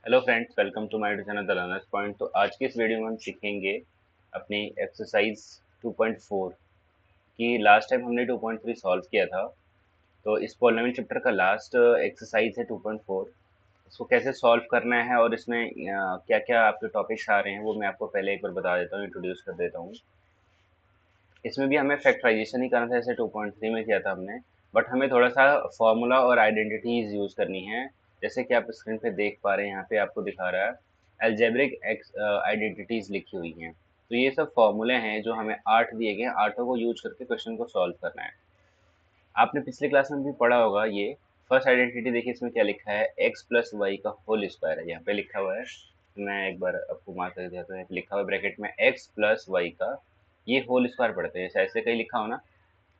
Hello friends, welcome to my channel the learners point. तो आज की इस वीडियो में हम सीखेंगे अपनी एक्सरसाइज 2.4 की। लास्ट टाइम हमने 2.3 सॉल्व किया था, तो इस पॉलिनोमियल चैप्टर का लास्ट एक्सरसाइज है 2.4। इसको कैसे सॉल्व करना है और इसमें क्या क्या आपके टॉपिक्स आ रहे हैं वो मैं आपको पहले एक बार बता देता हूँ, इंट्रोड्यूस कर देता हूँ। इसमें भी हमें फैक्टराइजेशन ही करना था जैसे 2.3 में किया था हमने, बट हमें थोड़ा सा फॉर्मूला और आइडेंटिटीज यूज करनी है। जैसे कि आप स्क्रीन पे देख पा रहे हैं, यहाँ पे आपको दिखा रहा है एल्जेब्रिक आइडेंटिटीज लिखी हुई हैं। तो ये सब फॉर्मूले हैं जो हमें 8 दिए गए हैं, आठों को यूज करके क्वेश्चन को सॉल्व करना है। आपने पिछले क्लास में भी पढ़ा होगा ये। फर्स्ट आइडेंटिटी देखिए, इसमें क्या लिखा है, एक्स प्लस वाई का होल स्क्वायर है, यहाँ पे लिखा हुआ है। मैं एक बार आपको मार्क कर देता हूँ, लिखा हुआ है ब्रैकेट में एक्स प्लस वाई का ये होल स्क्वायर पढ़ते हैं, ऐसे कहीं लिखा हो ना,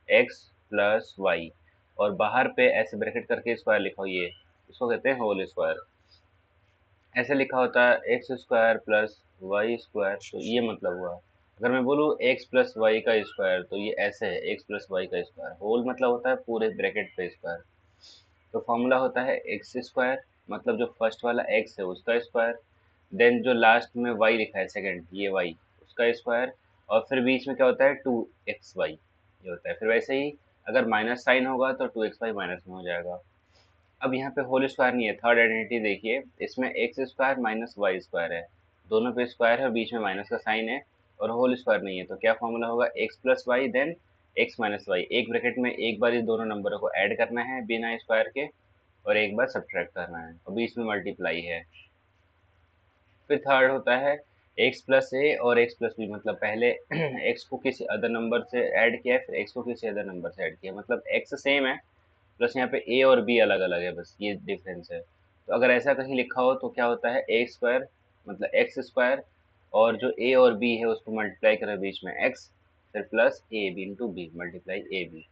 एक्स प्लस वाई, और बाहर पे ऐसे ब्रैकेट करके स्क्वायर लिखा हो, ये इसको कहते हैं होल स्क्वायर। ऐसे लिखा होता है x square plus y square, तो ये मतलब हुआ। अगर मैं बोलूँ एक्स प्लस वाई का स्क्वायर, तो ये ऐसे है, एक्स प्लस वाई का स्क्वायर। होल मतलब होता है पूरे ब्रैकेट पे स्क्वायर। तो फॉर्मूला होता है एक्स स्क्वायर, मतलब जो फर्स्ट वाला एक्स है उसका स्क्वायर, देन जो लास्ट में वाई लिखा है सेकंड, ये वाई, उसका स्क्वायर, और फिर बीच में क्या होता है, 2xy ये होता है। फिर वैसे ही अगर माइनस साइन होगा तो 2xy माइनस में हो जाएगा। अब यहाँ पे होल स्क्वायर नहीं है, थर्ड आइडेंटिटी देखिए, इसमें x square minus y square है, दोनों पे स्क्वायर है और बीच में माइनस का साइन है, और होल स्क्वायर नहीं है। तो क्या फॉर्मूला होगा, x plus y then x minus y. एक ब्रैकेट में एक बार इस दोनों नंबरों को ऐड करना है बिना स्क्वायर के, और एक बार सब्ट्रैक्ट करना है, और बीच में मल्टीप्लाई है। फिर थर्ड होता है एक्स प्लस ए और एक्स प्लस बी, मतलब पहले एक्स को किसी अदर नंबर से ऐड किया है, फिर एक्स को किसी अदर नंबर से ऐड किया, मतलब एक्स सेम है, प्लस यहाँ पे ए और बी अलग अलग है, बस ये डिफरेंस है। तो अगर ऐसा कहीं लिखा हो तो क्या होता है, ए स्क्वायर मतलब एक्स स्क्वायर, और जो ए और बी है उसको मल्टीप्लाई करें बीच में एक्स, फिर plus a b into b multiply a b.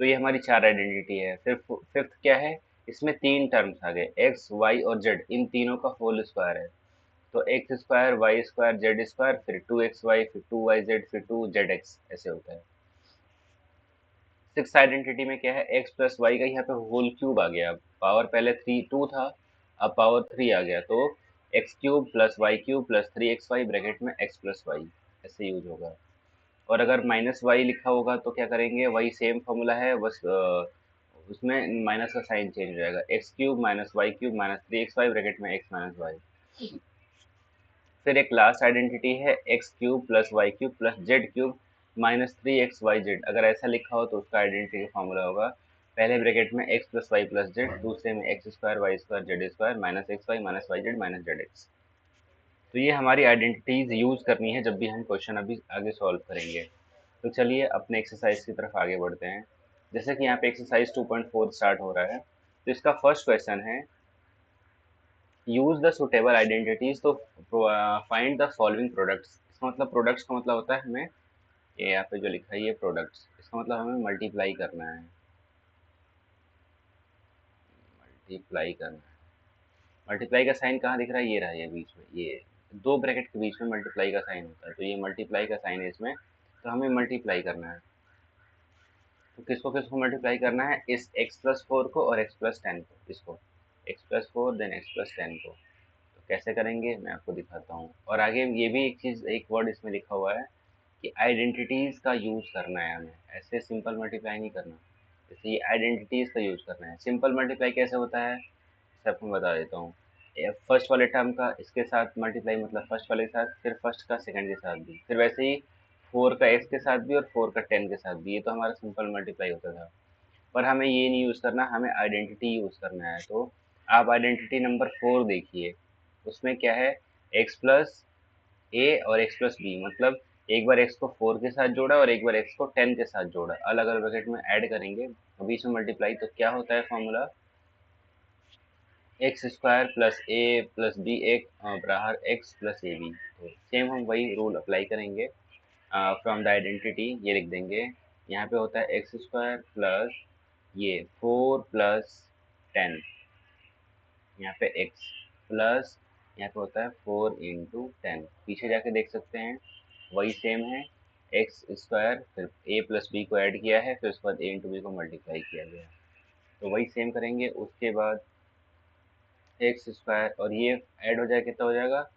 तो ये हमारी चार आइडेंटिटी है। फिर फिफ्थ क्या है, इसमें तीन टर्म्स आ गए, एक्स वाई और जेड, इन तीनों का होल स्क्वायर है। तो x square y square z square, फिर 2xy, फिर 2yz, फिर 2zx, ऐसे होता है। सिक्स आइडेंटिटी में क्या है, एक्स प्लस वाई का यहाँ पे होल क्यूब आ गया। पावर पहले 2 था, अब पावर 3 आ गया, तो x cube plus y cube plus 3xy bracket में एक्स प्लस वाई, ऐसे यूज होगा। और अगर माइनस वाई लिखा होगा तो क्या करेंगे, वही सेम फॉर्मूला है, बस उसमें माइनस का साइन चेंज हो जाएगा, x cube minus y cube minus 3xy bracket में एक्स माइनस वाई। फिर एक लास्ट आइडेंटिटी है x cube plus y cube plus z cube minus 3xyz। अगर ऐसा लिखा हो तो उसका आइडेंटिटी का फॉर्मूला होगा, पहले ब्रैकेट में x plus y plus z, दूसरे में x square y square z square minus x y minus y z minus z x. तो ये हमारी आइडेंटिटीज यूज करनी है जब भी हम क्वेश्चन अभी आगे सॉल्व करेंगे। तो चलिए अपने एक्सरसाइज की तरफ आगे बढ़ते हैं। जैसे कि यहाँ पे एक्सरसाइज 2.4 स्टार्ट हो रहा है, तो इसका फर्स्ट क्वेश्चन है, यूज द सुटेबल आइडेंटिटीज तो फाइंड द फॉलोइंग प्रोडक्ट्स। इसका मतलब प्रोडक्ट्स का मतलब होता है हमें, ये यहाँ पे जो लिखा है ये प्रोडक्ट्स, इसका मतलब हमें मल्टीप्लाई करना है, मल्टीप्लाई करना है। मल्टीप्लाई का साइन कहाँ दिख रहा है, ये रहा, ये बीच में, ये दो ब्रैकेट के बीच में मल्टीप्लाई का साइन होता है, तो ये मल्टीप्लाई का साइन है इसमें, तो हमें मल्टीप्लाई करना है। तो किसको किसको मल्टीप्लाई करना है, इस x प्लस 4 को और x प्लस 10 को, इसको x plus 4 then x plus 10 को। तो कैसे करेंगे मैं आपको दिखाता हूँ। और आगे ये भी एक चीज़, एक वर्ड इसमें लिखा हुआ है कि आइडेंटिटीज़ का यूज़ करना है हमें, ऐसे सिंपल मल्टीप्लाई नहीं करना। जैसे ये आइडेंटिटीज़ का यूज़ करना है। सिंपल मल्टीप्लाई कैसे होता है, इसे आपको बता देता हूँ। फर्स्ट वाले टर्म का इसके साथ मल्टीप्लाई, मतलब फर्स्ट वाले के साथ, फिर फर्स्ट का सेकंड के साथ भी, फिर वैसे ही 4 का एक्स के साथ भी और 4 का 10 के साथ भी, ये तो हमारा सिंपल मल्टीप्लाई होता था। पर हमें ये नहीं यूज़ करना, हमें आइडेंटिटी यूज़ करना है। तो आप आइडेंटिटी नंबर 4 देखिए, उसमें क्या है, एक्स प्लस ए और एक्स प्लस बी, मतलब एक बार एक्स को 4 के साथ जोड़ा और एक बार एक्स को 10 के साथ जोड़ा, अलग अलग ब्रैकेट में ऐड करेंगे और बीच में मल्टीप्लाई। तो क्या होता है फॉर्मूला, एक्स स्क्वायर प्लस ए प्लस बी एक बराबर एक्स प्लस ए बी। तो सेम हम वही रूल अप्लाई करेंगे। फ्रॉम द आइडेंटिटी ये लिख देंगे, यहाँ पे होता है एक्स स्क्वायर प्लस ये 4 प्लस 10, यहाँ पे x प्लस यहाँ पे होता है 4 इंटू 10, पीछे जाके देख सकते हैं वही सेम है, एक्स स्क्वायर फिर ए प्लस बी को ऐड किया है, फिर उसके बाद ए इंटू बी को मल्टीप्लाई किया गया है, तो वही सेम करेंगे। उसके बाद एक्स स्क्वायर और ये ऐड हो जाएगा, कितना हो जाएगा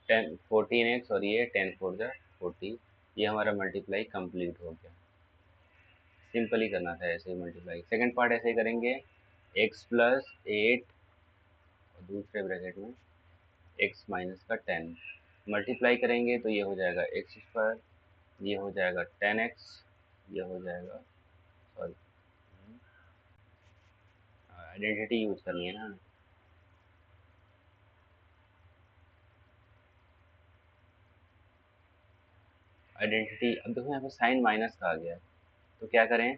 14x और ये 10 4 जा 40। ये हमारा मल्टीप्लाई कंप्लीट हो गया। सिंपल ही करना था ऐसे ही मल्टीप्लाई। सेकंड पार्ट ऐसे ही करेंगे, x प्लस 8 और दूसरे ब्रैकेट में x माइनस का 10 मल्टीप्लाई करेंगे तो ये हो जाएगा एक्स स्क्वायर, ये हो जाएगा 10x, ये हो जाएगा, सॉरी आइडेंटिटी यूज करनी है ना। आइडेंटिटी, अब देखो यहाँ पे साइन माइनस का आ गया है, तो क्या करें,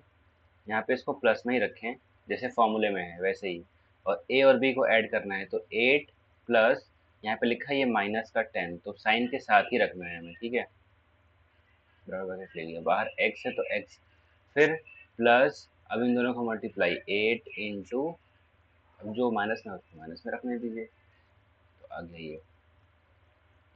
यहाँ पे इसको प्लस में ही रखें जैसे फॉर्मूले में है वैसे ही, और ए और बी को ऐड करना है, तो 8 प्लस यहाँ पे लिखा है ये माइनस का 10, तो साइन के साथ ही रखना है हमें, ठीक है। बराबर ब्रैकेट ले लिया, बाहर x है तो x, फिर प्लस, अब इन दोनों को मल्टीप्लाई 8 इंटू, अब जो माइनस में उसको माइनस में रखने दीजिए, तो आ गया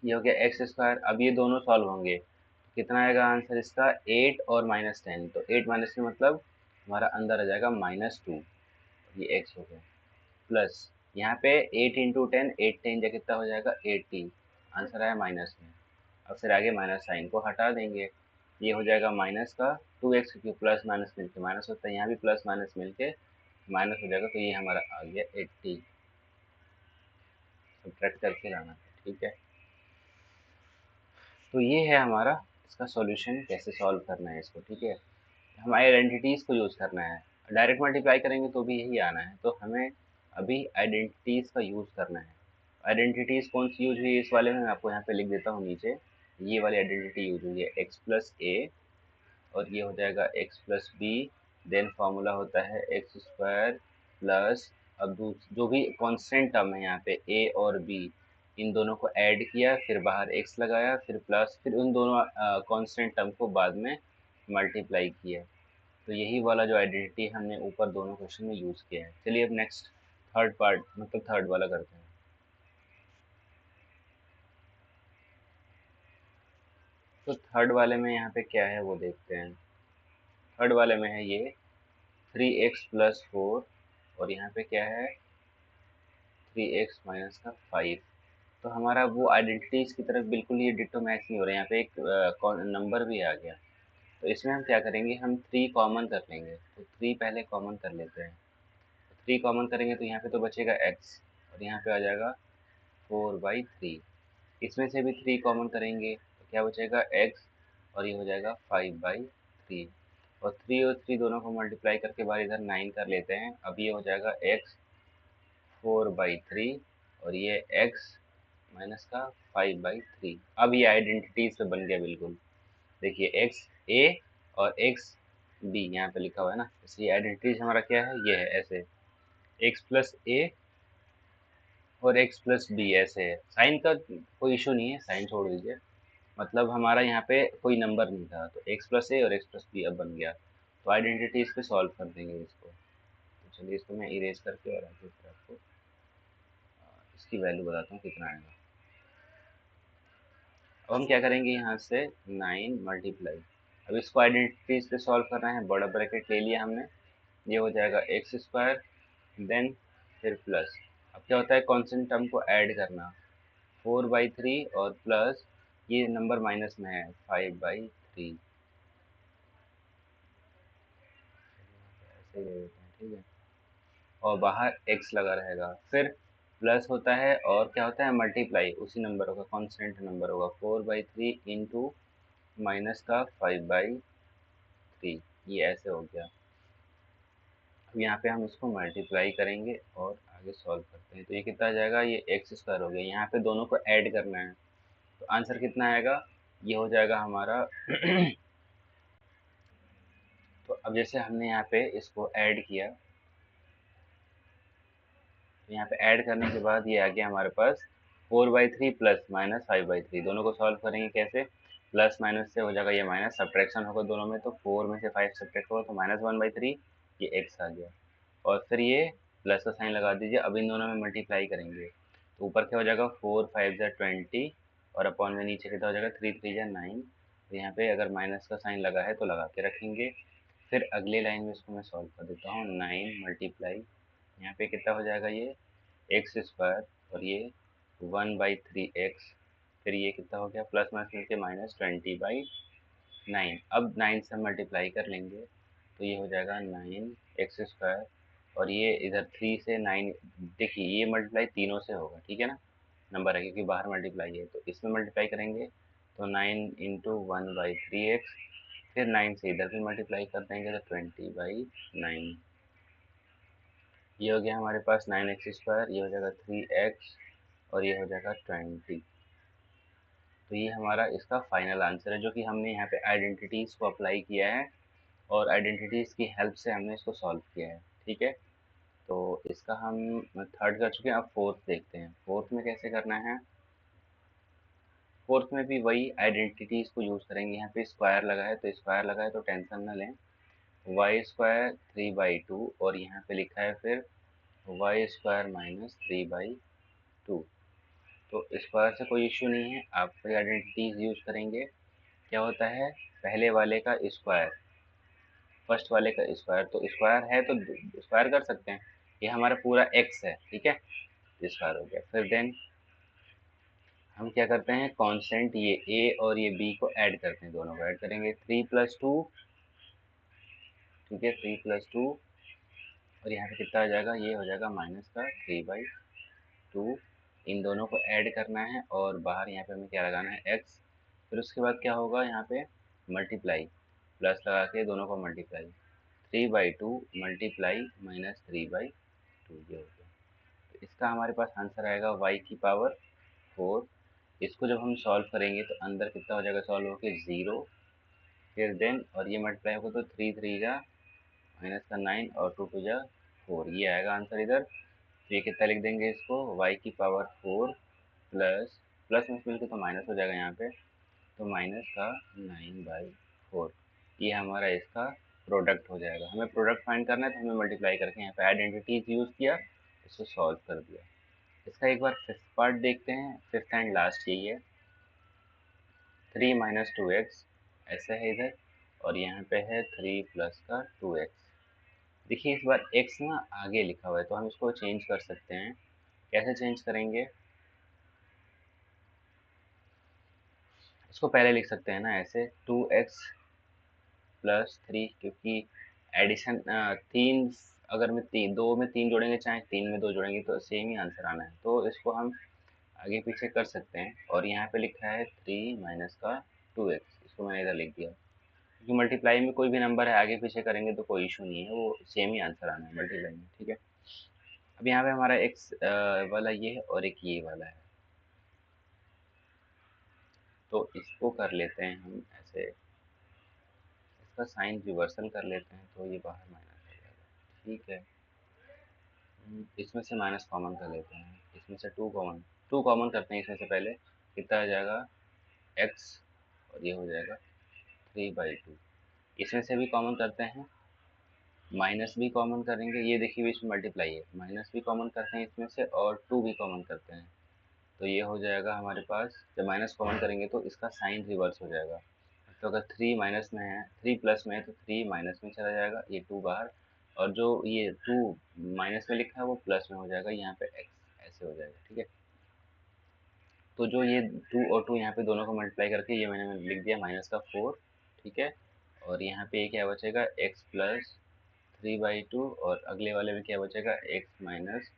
ये हो गया एक्स स्क्वायर। अब ये दोनों सॉल्व होंगे तो कितना आएगा आंसर इसका, 8 और -10, तो 8 माइनस में मतलब हमारा अंदर आ जाएगा -2, ये एक्स हो गया, प्लस यहाँ पे 8 इंटू 10, 8 10 जा कितना हो जाएगा 80, आंसर आया माइनस में। अब फिर आगे माइनस साइन को हटा देंगे, ये हो जाएगा माइनस का 2x, क्योंकि प्लस माइनस मिलके माइनस होता है, यहाँ भी प्लस माइनस मिलके माइनस हो जाएगा, तो ये हमारा आ गया 80, सब्ट्रैक्ट करके लाना है, ठीक है। तो ये है हमारा इसका सॉल्यूशन, कैसे सॉल्व करना है इसको, ठीक है। हमें आइडेंटिटीज़ को यूज़ करना है, डायरेक्ट मल्टीप्लाई करेंगे तो भी यही आना है, तो हमें अभी आइडेंटिटीज़ का यूज़ करना है। आइडेंटिटीज़ कौन सी यूज हुई है इस वाले में, मैं आपको यहाँ पे लिख देता हूँ नीचे। ये वाली आइडेंटिटी यूज हुई है एक्स प्लस ए, और ये हो जाएगा x plus b, then formula होता है एक्स स्क्वायर प्लस, अब जो भी कॉन्स्टेंट टर्म है यहाँ पे ए और बी, इन दोनों को ऐड किया, फिर बाहर एक्स लगाया, फिर प्लस, फिर उन दोनों कॉन्स्टेंट टर्म को बाद में मल्टीप्लाई किया। तो यही वाला जो आइडेंटिटी हमने ऊपर दोनों क्वेश्चन में यूज़ किया है। चलिए अब नेक्स्ट थर्ड पार्ट, मतलब थर्ड वाला करते हैं। तो थर्ड वाले में यहाँ पे क्या है वो देखते हैं। थर्ड वाले में है ये 3x प्लस 4, और यहाँ पे क्या है 3x माइनस का 5। तो हमारा वो आइडेंटिटीज की तरफ बिल्कुल ये डिट्टो मैच नहीं हो रहा है, यहाँ पे एक नंबर भी आ गया। तो इसमें हम क्या करेंगे, हम 3 कॉमन कर लेंगे, तो 3 पहले कॉमन कर लेते हैं। 3 कॉमन करेंगे तो यहाँ पे तो बचेगा x, और यहाँ पे आ जाएगा 4/3। इसमें से भी 3 कॉमन करेंगे तो क्या बचेगा x, और ये हो जाएगा 5/3, और 3 और 3 दोनों को मल्टीप्लाई करके बार इधर 9 कर लेते हैं। अब ये हो जाएगा x 4/3, और ये x माइनस का 5/3। अब ये आइडेंटिटी से बन गया बिल्कुल। देखिए एक्स ए और एक्स बी यहाँ पे लिखा हुआ है ना, इसलिए आइडेंटिटी हमारा क्या है, ये है ऐसे, एक्स प्लस ए और एक्स प्लस बी ऐसे है। साइन का कोई इशू नहीं है, साइन छोड़ दीजिए, मतलब हमारा यहाँ पे कोई नंबर नहीं था, तो एक्स प्लस ए और एक्स प्लस बी अब बन गया। तो आइडेंटिटी इस पे सॉल्व कर देंगे इसको। तो चलिए इसको मैं इरेज करके और आगे फिर आपको इसकी वैल्यू बताता हूँ कितना आएगा। अब हम क्या करेंगे, यहाँ से 9 मल्टीप्लाई, अब इसको आइडेंटिटीज पे सॉल्व करना है, बड़ा ब्रैकेट ले लिया हमने, ये हो जाएगा एक्स स्क्वायर, देन फिर प्लस, अब क्या होता है कांस्टेंट टर्म को ऐड करना, 4/3 और प्लस ये नंबर माइनस में है 5/3, ऐसे ले लेते हैं, ठीक है, और बाहर x लगा रहेगा, फिर प्लस होता है और क्या होता है मल्टीप्लाई, उसी नंबर होगा, कांस्टेंट नंबर होगा, 4/3 इंटू माइनस का 5/3, ये ऐसे हो गया। अब यहाँ पे हम इसको मल्टीप्लाई करेंगे और आगे सॉल्व करते हैं, तो ये कितना आ जाएगा, ये एक्स स्क्वायर हो गया, यहाँ पे दोनों को ऐड करना है, तो आंसर कितना आएगा, ये हो जाएगा हमारा तो अब जैसे हमने यहाँ पे इसको ऐड किया, तो यहाँ पे ऐड करने के बाद ये आ गया हमारे पास 4/3 प्लस माइनस 5/3, दोनों को सॉल्व करेंगे कैसे, प्लस माइनस से हो जाएगा ये माइनस, सब्ट्रैक्शन होगा दोनों में, तो 4 में से 5 सब्ट्रैक्ट होगा तो -1/3, ये x आ गया, और फिर ये प्लस का साइन लगा दीजिए। अब इन दोनों में मल्टीप्लाई करेंगे तो ऊपर क्या हो जाएगा 4 5 जा 20, और अपॉन में नीचे कितना हो जाएगा 3 3 जा 9। तो यहाँ पे अगर माइनस का साइन लगा है तो लगा के रखेंगे। फिर अगले लाइन में इसको मैं सॉल्व कर देता हूँ, 9 मल्टीप्लाई, यहाँ पे कितना हो जाएगा ये एक्स स्क्वायर और ये 1/3x, फिर ये कितना हो गया प्लस माइनस मिलके -20/9। अब 9 से मल्टीप्लाई कर लेंगे तो ये हो जाएगा 9x स्क्वायर, और ये इधर 3 से 9, देखिए ये मल्टीप्लाई तीनों से होगा, ठीक है ना, नंबर है क्योंकि बाहर मल्टीप्लाई है, तो इसमें मल्टीप्लाई करेंगे तो 9 इंटू 1/3x, फिर 9 से इधर भी मल्टीप्लाई कर देंगे तो 20/9। ये हो गया हमारे पास 9x स्क्वायर, ये हो जाएगा 3x और ये हो जाएगा 20। तो ये हमारा इसका फाइनल आंसर है, जो कि हमने यहाँ पे आइडेंटिटीज़ को अप्लाई किया है और आइडेंटिटीज़ की हेल्प से हमने इसको सॉल्व किया है, ठीक है। तो इसका हम थर्ड कर चुके हैं, अब फोर्थ देखते हैं। फोर्थ में कैसे करना है। फोर्थ में भी वही आइडेंटिटीज़ को यूज़ करेंगे। यहाँ पे स्क्वायर लगा है तो स्क्वायर लगा है तो टेंशन न लें। वाई स्क्वायर 3/2 और यहाँ पे लिखा है फिर वाई स्क्वायर -3/2। तो स्क्वायर से कोई इश्यू नहीं है, आप कोई आइडेंटिटीज़ यूज़ करेंगे। क्या होता है, पहले वाले का स्क्वायर, फर्स्ट वाले का स्क्वायर, तो स्क्वायर है तो स्क्वायर कर सकते हैं। ये हमारा पूरा एक्स है, ठीक है, स्क्वायर हो गया। फिर देन हम क्या करते हैं, कांस्टेंट ये ए और ये बी को ऐड करते हैं, दोनों को ऐड करेंगे 3+2, ठीक है, 3+2 और यहाँ पे कितना आ जाएगा, ये हो जाएगा माइनस का 3/2। इन दोनों को ऐड करना है और बाहर यहाँ पे हमें क्या लगाना है, एक्स। फिर उसके बाद क्या होगा, यहाँ पे मल्टीप्लाई, प्लस लगा के दोनों को मल्टीप्लाई, 3/2 मल्टीप्लाई -3/2, ये हो गया। तो इसका हमारे पास आंसर आएगा y⁴। इसको जब हम सॉल्व करेंगे तो अंदर कितना हो जाएगा, सॉल्व होके 0, फिर देन और ये मल्टीप्लाई होगा तो 3 3 जा -9 और 2 2 जा 4, ये आएगा आंसर इधर। तो ये कितना लिख देंगे इसको, y⁴ प्लस प्लस में मिलकर तो माइनस हो जाएगा यहाँ पे, तो माइनस का 9/4, ये हमारा इसका प्रोडक्ट हो जाएगा। हमें प्रोडक्ट फाइंड करना है तो हमें मल्टीप्लाई करके यहाँ पे आइडेंटिटीज यूज़ किया, इसको सॉल्व कर दिया। इसका एक बार फिफ्थ पार्ट देखते हैं, फिफ्थ एंड लास्ट यही है। 3 - 2x ऐसे है इधर, और यहाँ पे है 3 प्लस का 2x। देखिए इस बार x ना आगे लिखा हुआ है तो हम इसको चेंज कर सकते हैं। कैसे चेंज करेंगे, इसको पहले लिख सकते हैं ना ऐसे 2x प्लस 3, क्योंकि एडिशन 3, अगर में 3 2 में 3 जोड़ेंगे चाहे 3 में 2 जोड़ेंगे तो सेम ही आंसर आना है, तो इसको हम आगे पीछे कर सकते हैं। और यहाँ पे लिखा है 3 माइनस का 2x, इसको मैंने इधर लिख दिया, क्योंकि मल्टीप्लाई में कोई भी नंबर है आगे पीछे करेंगे तो कोई इशू नहीं है, वो सेम ही आंसर आना है मल्टीप्लाई में, ठीक है। अब यहाँ पे हमारा x वाला ये है और एक ये वाला है, तो इसको कर लेते हैं हम ऐसे, इसका साइन रिवर्सल कर लेते हैं तो ये बाहर माइनस हो जाएगा, ठीक है। इसमें से माइनस कॉमन कर लेते हैं, इसमें से टू कॉमन करते हैं, इसमें से पहले कितना आ जाएगा x, और ये हो जाएगा 3/2। इसमें से भी कॉमन करते हैं, माइनस भी कॉमन करेंगे, ये देखिए इसमें मल्टीप्लाई है, माइनस भी कॉमन करते हैं इसमें से, और 2 भी कॉमन करते हैं, तो ये हो जाएगा हमारे पास, जब माइनस कॉमन करेंगे तो इसका साइन रिवर्स हो जाएगा। तो अगर 3 माइनस में है, 3 प्लस में है तो 3 माइनस में चला जाएगा, ये 2 बाहर, और जो ये 2 माइनस में लिखा है वो प्लस में हो जाएगा, यहाँ पे x ऐसे हो जाएगा, ठीक है। तो जो ये 2 और 2 यहाँ पे दोनों को मल्टीप्लाई करके ये मैंने लिख दिया -4, ठीक है। और यहाँ पे ये क्या बचेगा, x प्लस 3/2, और अगले वाले में क्या बचेगा, x माइनस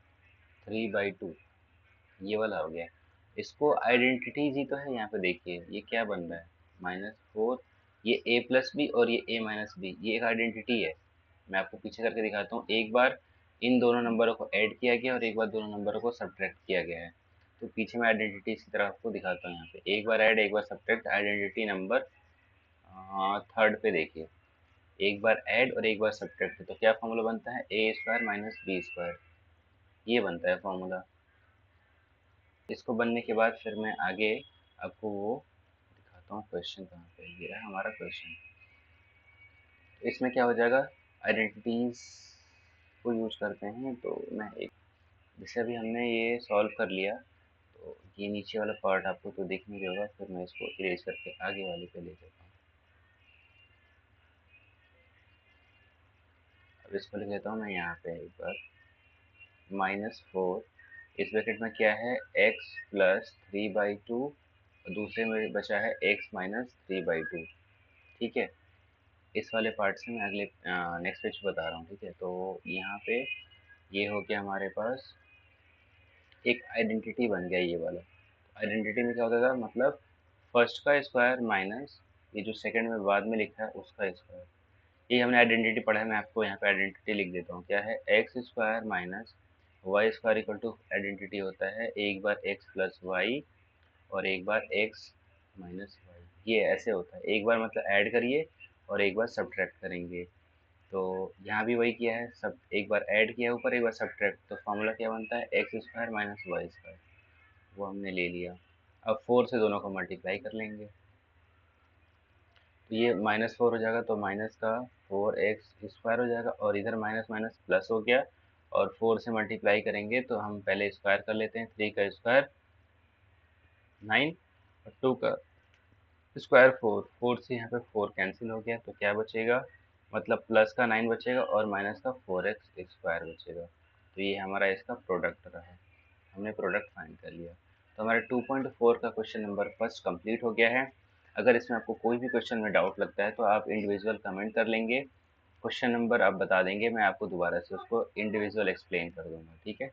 3/2, ये वाला हो गया। इसको आइडेंटिटीज ही तो है, यहाँ पे देखिए ये क्या बन रहा है, -4, ये a प्लस बी और ये a माइनस बी, ये एक आइडेंटिटी है। मैं आपको पीछे करके दिखाता हूँ, एक बार इन दोनों नंबरों को ऐड किया गया और एक बार दोनों नंबरों को सब्ट्रैक्ट किया गया है। तो पीछे मैं आइडेंटिटीज की तरह आपको दिखाता हूँ, यहाँ पे एक बार ऐड एक बार सब्ट्रैक्ट, आइडेंटिटी नंबर थर्ड पे देखिए, एक बार ऐड और एक बार सब्ट्रैक्ट, तो क्या फॉर्मूला बनता है, a² - b², ये बनता है फॉर्मूला। इसको बनने के बाद फिर मैं आगे आपको वो दिखाता हूँ, क्वेश्चन कहाँ पे, ये है हमारा क्वेश्चन। इसमें क्या हो जाएगा, आइडेंटिटीज को यूज करते हैं, तो मैं एक, जैसे अभी हमने ये सॉल्व कर लिया, तो ये नीचे वाला पार्ट आपको तो दिख नहीं होगा, फिर मैं इसको इरेज करके आगे वाले पे ले जाता हूँ। अब इसको लिख लेता हूँ मैं यहाँ पे एक बार, -4 इस ब्रैकेट में क्या है, x प्लस 3/2 और दूसरे में बचा है x माइनस 3/2। ठीक है, इस वाले पार्ट से मैं अगले नेक्स्ट पेज बता रहा हूँ। ठीक है, तो यहाँ पे ये हो गया हमारे पास एक आइडेंटिटी बन गया ये वाला। आइडेंटिटी में क्या होता था, मतलब फर्स्ट का स्क्वायर माइनस ये जो सेकंड में बाद में लिखा है उसका स्क्वायर। ये हमने आइडेंटिटी पढ़ा है, मैं आपको यहाँ पे आइडेंटिटी लिख देता हूँ। क्या है, x square minus y square equal to identity होता है एक बार एक्स प्लस वाई और एक बार एक्स माइनस वाई। ये ऐसे होता है, एक बार मतलब ऐड करिए और एक बार सब्ट्रैक्ट करेंगे। तो यहाँ भी वही किया है, सब एक बार ऐड किया ऊपर, एक बार सब्ट्रैक्ट, तो फॉर्मूला क्या बनता है, x square minus y square. वो हमने ले लिया। अब 4 से दोनों को मल्टीप्लाई कर लेंगे, तो ये -4 हो जाएगा, तो माइनस का 4x स्क्वायर हो जाएगा और इधर माइनस माइनस प्लस हो गया। और 4 से मल्टीप्लाई करेंगे तो हम पहले स्क्वायर कर लेते हैं, 3 का स्क्वायर 9 और 2 का स्क्वायर 4। 4 से यहाँ पे 4 कैंसिल हो गया, तो क्या बचेगा, मतलब प्लस का 9 बचेगा और माइनस का 4x स्क्वायर बचेगा। तो ये हमारा इसका प्रोडक्ट रहा, हमने प्रोडक्ट फाइंड कर लिया। तो हमारा 2.4 का क्वेश्चन नंबर फर्स्ट कंप्लीट हो गया है। अगर इसमें आपको कोई भी क्वेश्चन में डाउट लगता है तो आप इंडिविजुअल कमेंट कर लेंगे, क्वेश्चन नंबर आप बता देंगे, मैं आपको दोबारा से उसको इंडिविजुअल एक्सप्लेन कर दूंगा। ठीक है,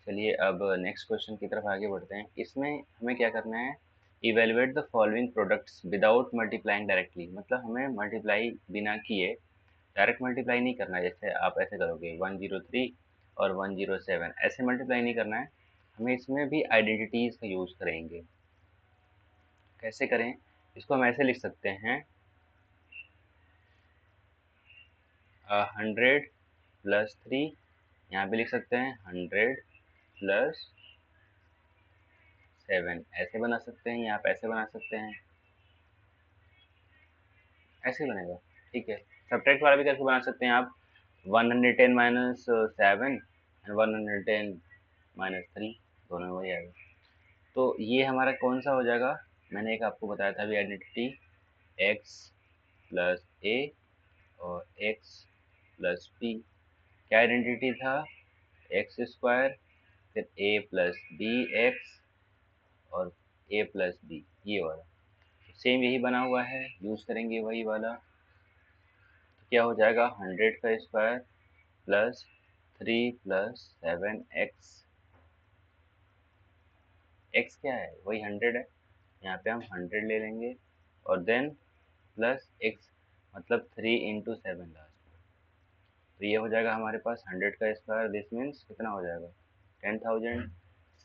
चलिए अब नेक्स्ट क्वेश्चन की तरफ आगे बढ़ते हैं। इसमें हमें क्या करना है, evaluate the following products without multiplying directly, मतलब हमें मल्टीप्लाई बिना किए, डायरेक्ट मल्टीप्लाई नहीं करना है। जैसे आप ऐसे करोगे 103 और 107, ऐसे मल्टीप्लाई नहीं करना है, हमें इसमें भी आइडेंटिटीज का यूज करेंगे। कैसे करें, इसको हम ऐसे लिख सकते हैं, 100 + 3, यहाँ पे लिख सकते हैं 100 + 7, ऐसे बना सकते हैं, या आप ऐसे बना सकते हैं, ऐसे बनेगा। ठीक है, सब्ट्रैक्ट वाला भी कैसे बना सकते हैं आप, 110 - 7 एंड 110 - 3, दोनों में वही आएगा। तो ये हमारा कौन सा हो जाएगा, मैंने एक आपको बताया था अभी आइडेंटिटी, x प्लस ए और x प्लस बी। क्या आइडेंटिटी था, एक्स स्क्वायर फिर ए प्लस बी एक्स और ए प्लस बी, ये वाला सेम यही बना हुआ है, यूज करेंगे वही वाला। तो क्या हो जाएगा, 100 का स्क्वायर प्लस 3 + 7x, x क्या है, वही 100 है, यहाँ पे हम 100 ले लेंगे और देन प्लस x, मतलब 3 × 7 लास्ट में। तो ये हो जाएगा हमारे पास 100 का स्क्वायर, दिस मीन्स कितना हो जाएगा, 10,000।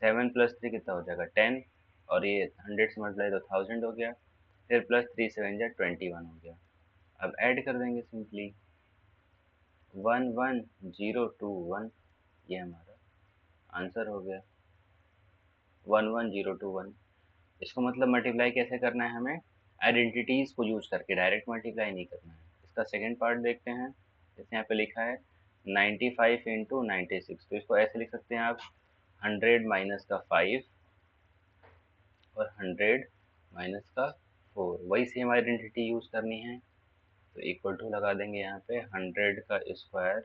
7 + 3 कितना हो जाएगा, 10, और ये 100 से मल्टीप्लाई तो 1000 हो गया, फिर प्लस 3 7 जा 21 हो गया। अब ऐड कर देंगे सिंपली, 11021, ये हमारा आंसर हो गया, 11021। इसको मतलब मल्टीप्लाई कैसे करना है हमें, आइडेंटिटीज को यूज करके, डायरेक्ट मल्टीप्लाई नहीं करना है। इसका सेकंड पार्ट देखते हैं, जैसे यहाँ पे लिखा है 95 × 96, तो इसको ऐसे लिख सकते हैं आप, 100 माइनस का 5 और 100 माइनस का 4, वही सेम आइडेंटिटी यूज करनी है। तो इक्वल टू लगा देंगे यहाँ पे, 100 का स्क्वायर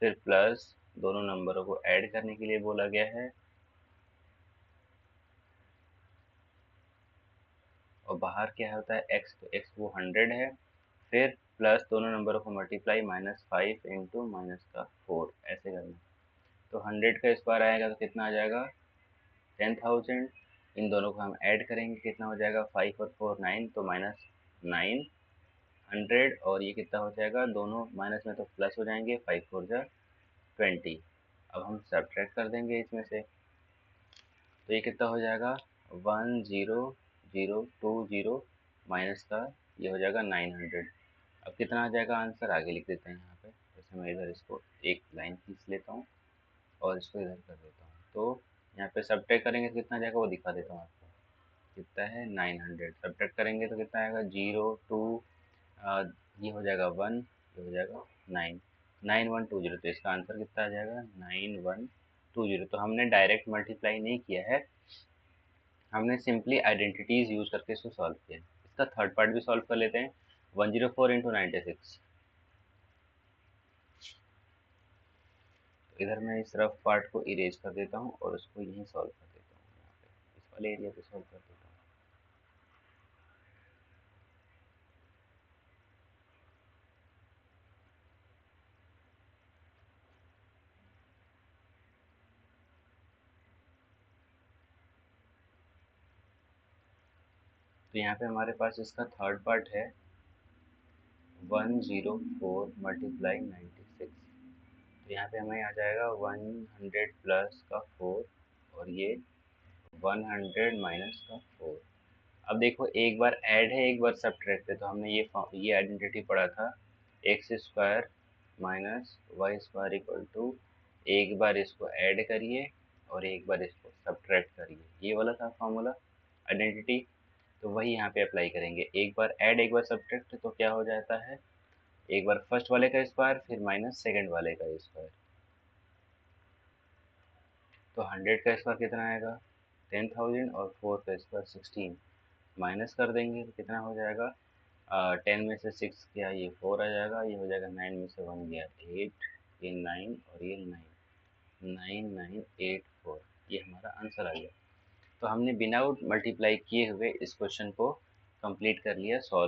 फिर प्लस दोनों नंबरों को ऐड करने के लिए बोला गया है, और बाहर क्या होता है x, तो x वो 100 है, फिर प्लस दोनों नंबरों को मल्टीप्लाई, -5 × -4, ऐसे करना। तो 100 का स्क्वायर आएगा तो कितना आ जाएगा, 10,000। इन दोनों को हम ऐड करेंगे, कितना हो जाएगा, 5 और 4 9, तो -9, 100, और ये कितना हो जाएगा, दोनों माइनस में तो प्लस हो जाएंगे, 5 4 जा 20। अब हम सब्ट्रैक्ट कर देंगे इसमें से, तो ये कितना हो जाएगा, 10020 माइनस का ये हो जाएगा 900। अब कितना आ जाएगा आंसर, आगे लिख देते हैं यहाँ पे। जैसे मैं इधर इसको एक लाइन खींच लेता हूँ और इसको इधर कर देता हूँ, तो यहाँ पे सब्ट्रैक्ट करेंगे तो कितना आ जाएगा वो दिखा देता हूँ आपको, कितना है 900। सब्ट्रैक्ट करेंगे तो कितना आएगा, 0 2, ये हो जाएगा 1, ये हो जाएगा 9, 9120। तो इसका आंसर कितना आ जाएगा, 9120। तो हमने डायरेक्ट मल्टीप्लाई नहीं किया है, हमने सिंपली आइडेंटिटीज यूज करके इसको सॉल्व किया। इसका थर्ड पार्ट भी सॉल्व कर लेते हैं, 104 × 96। इधर मैं इस रफ पार्ट को इरेज कर देता हूँ और उसको यहीं सॉल्व कर देता हूँ, यहाँ पे इस वाले एरिया पे सॉल्व कर देता हूँ। तो यहाँ पे हमारे पास इसका थर्ड पार्ट है 104 मल्टीप्लाई 96। तो यहाँ पे हमें आ जाएगा 100 प्लस का 4 और ये 100 माइनस का 4। अब देखो एक बार ऐड है एक बार सब्ट्रैक्ट है, तो हमने ये आइडेंटिटी पढ़ा था x square minus y square equal to, एक बार इसको ऐड करिए और एक बार इसको सब्ट्रैक्ट करिए, ये वाला था फॉर्मूला आइडेंटिटी। तो वही यहाँ पे अप्लाई करेंगे, एक बार ऐड एक बार सब्ट्रैक्ट, तो क्या हो जाता है एक बार फर्स्ट वाले का स्क्वायर फिर माइनस सेकंड वाले का स्क्वायर। तो 100 का स्क्वायर कितना आएगा 10,000 और 4 का स्क्वायर 16। माइनस कर देंगे तो कितना हो जाएगा 10 में से 6 गया ये 4 आ जाएगा, ये हो जाएगा 9 में से 1 गया 8, ये 9 और ये 9984, ये हमारा आंसर आ गया। तो हमने बिना मल्टीप्लाई किए हुए इस क्वेश्चन को कंप्लीट कर लिया, सॉल्व